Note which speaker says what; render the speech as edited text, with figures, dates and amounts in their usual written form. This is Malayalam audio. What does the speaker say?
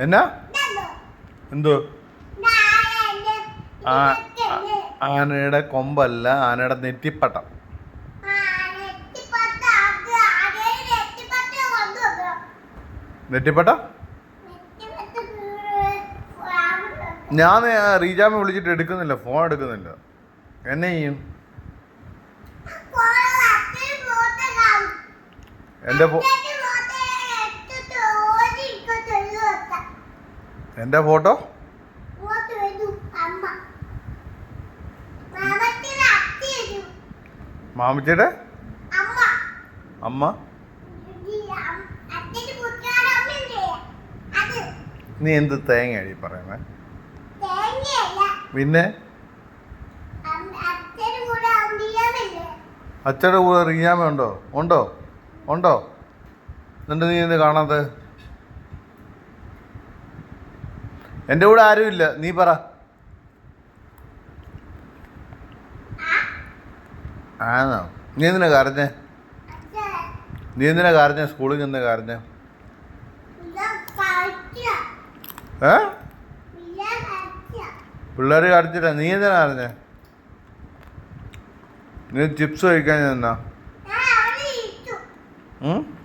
Speaker 1: എന്നാ എന്തോ ആ ആനയുടെ കൊമ്പല്ല, ആനയുടെ നെറ്റിപ്പട്ടം. നെറ്റിപ്പട്ടം ഞാൻ റീജാമ വിളിച്ചിട്ട് എടുക്കുന്നില്ല, ഫോൺ എടുക്കുന്നില്ല. എന്നെ ചെയ്യും? എൻ്റെ ഫോട്ടോ മാമിച്ചിയുടെ അമ്മ. നീ എന്ത് തേങ്ങയാടി പറയുന്നേ? പിന്നെ അച്ഛൻ്റെ കൂടെ റിയാമ ഉണ്ടോ? ഉണ്ടോ? ഉണ്ടോ? എന്നിട്ട് നീ എന്ത് കാണാത്ത? എൻ്റെ കൂടെ ആരുമില്ല, നീ പറ. ആണോ? നീ എന്തിനാ കരഞ്ഞേ? സ്കൂളിൽ നിന്ന് കരഞ്ഞേ? പിള്ളേർ കരച്ചില്ല, നീ എന്തിനാ കരഞ്ഞേ? നീ ചിപ്സ് കഴിക്കാൻ എന്നാ?